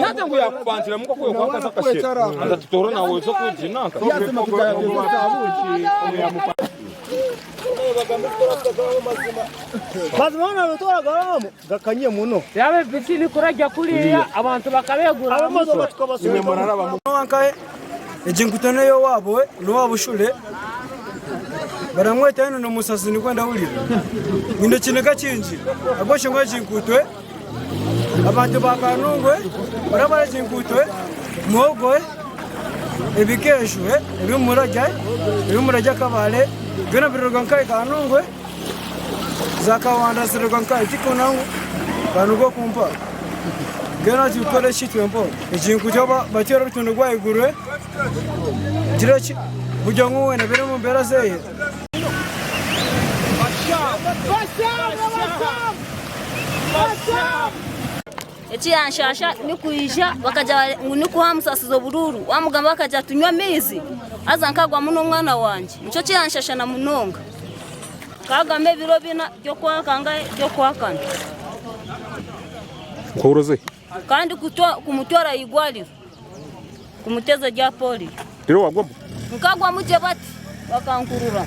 Hata ngo yakupantira muko kuyo kwakaza kashe ndatutorona wozo kujinaka yazima bazimana rutora garamo gakanye muno yabe bitini kurajya kuriya abantu bakabegura amazo batukabasubira Mbarara bamuwankaye ejingutane yo wabo no wabushule baramweta no musasi ni kwenda ulira nginde kinega kinji agoshe ngo jingutwe abantu ba Kanungu barabara jingutwe mogwe ebikeshwe ebimurajya Kabale gena birogankai Kanungu zakawanda sirogankai tikonangu banugo kumpa gena jikore shitwempo ejingutwe batero rutundo gwa igurwe jirachi bujangu wena bere mu mbera zeye eti yanshasha nikuisha bakaja nikuha musasizo bururu wamugamba bakaja tunywa amezi azankagwa muno mwana wanje nico cyanshasha na munonga kagambe biro bina byo kwakanga byo kwakana kuroze kandi kumutora igwaliro kumuteza rya poli rero wagomba nkagwa muje bati bakankurura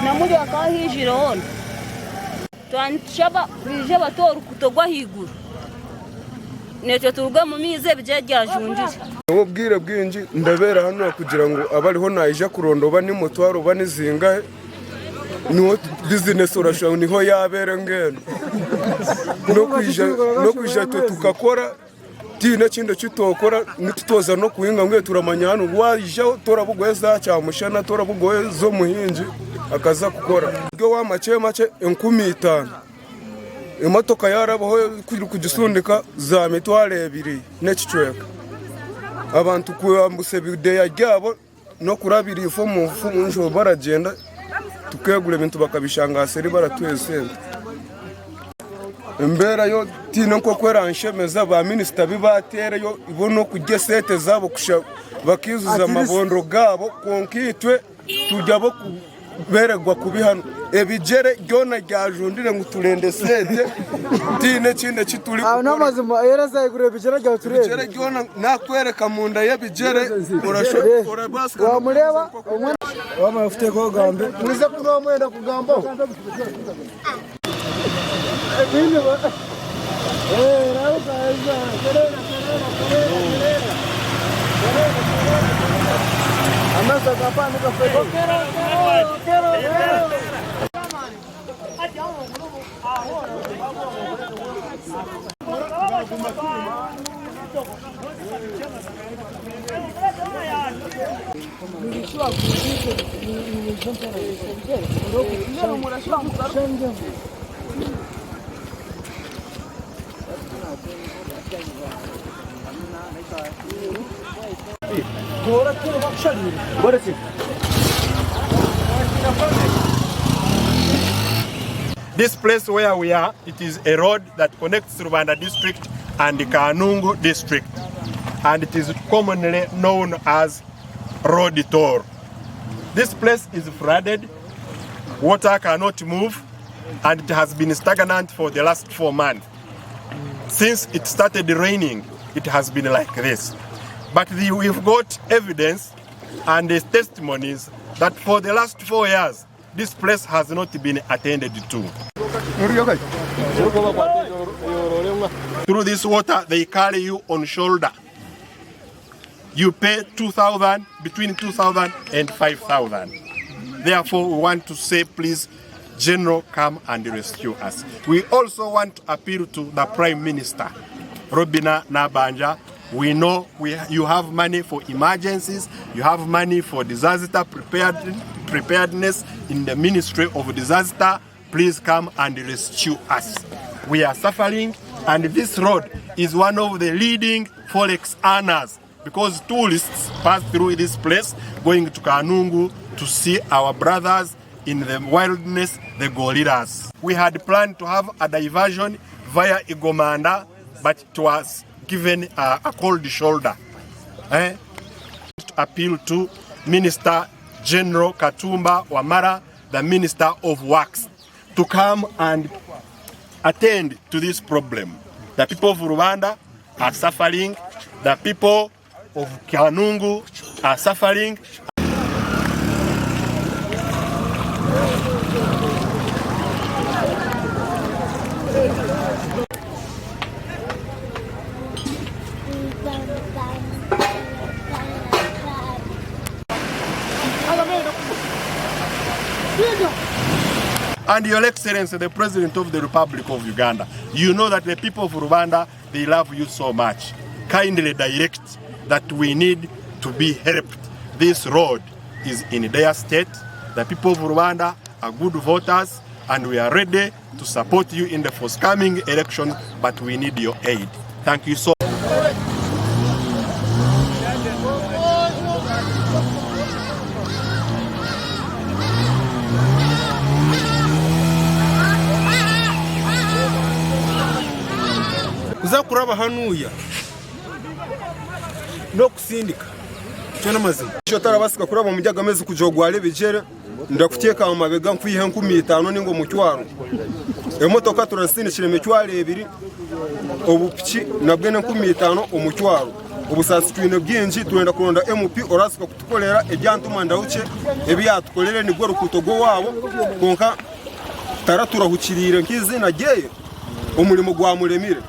na muri akahijira hone twanshaba bije batora kutogwa higuru neto turuga mu mize bijajajunjije ubwire bwinji ndabera hano kugira ngo abariho nayija kurondoba ni mutwaro banizinga no business urashaka niho yabera ngene no kwija tukakora tine kindo kitokora nitutoza no kuhinga ngwe turamanya hano wajya torabugweza cyamushana torabugwe zo muhinji akaza gukora byo wa make 15 imotoka yarabaho kuri kugisundika za mitware 2 n'ekicweka abantu kuyambuse bideya ryabo no kurabira ifo mu njo baragenda tukegura ibintu bakabishangaseri baratwesente mbera yo tino ko kweranshemeza ba minister bibatere yo ibono kujye sete zabo kusha bakizuza amabondo gabo konkitwe tujyabo beregwa kubihano ebijere gyona ryajundire ngo turende sete tine kinde kituri n'amazima yereza igure bijere rya turende bijere gyona nakwereka munda y'ebijere urashobora baska wamureba wama ufite ko gambe murize kuno mwenda kugamba Amasa kapani kafeko This place where we are, it is a road that connects Rubanda District and the Kanungu District, and it is commonly known as Road Tour. This place is flooded, water cannot move, and it has been stagnant for the last 4 months. Since it started raining, it has been like this. But we've got evidence and testimonies that for the last 4 years, this place has not been attended to. Through this water, they carry you on shoulder. You pay 2,000, between 2,000 and 5,000. Therefore, we want to say, please, General, come and rescue us. We also want to appeal to the Prime Minister, Robina Nabanja. We know you have money for emergencies, you have money for disaster preparedness in the Ministry of Disaster. Please come and rescue us. We are suffering, and this road is one of the leading forex earners because tourists pass through this place going to Kanungu to see our brothers in the wilderness, the gorillas. We had planned to have a diversion via Igomanda, but it was given a cold shoulder. To appeal to Minister General Katumba Wamala, the Minister of Works, to come and attend to this problem. The people of Rubanda are suffering, the people of Kanungu are suffering. And Your Excellency, the President of the Republic of Uganda, you know that the people of Rubanda, they love you so much. Kindly direct that we need to be helped. This road is in their state. The people of Rubanda are good voters, and we are ready to support you in the forthcoming election, but we need your aid. Thank you so much. Kuza kuraba hanuya no kusindika cyona mazina cyo tarabasika kuraba mu mujyagameze kujogwale bijere ndakuteka mu mabega nkwihe 15 ningo mu cyaro emotoka turasindikire mu cyaro 2 obupiki nabwene 15 mu cyaro ubusasi twine byinji turenda kuronda MP orasika kutukolera ebyantuma ndawuce ebyatukolere ni gwo rukutogo wabo konka taraturahukirire nkizina geye umurimo gwa muremire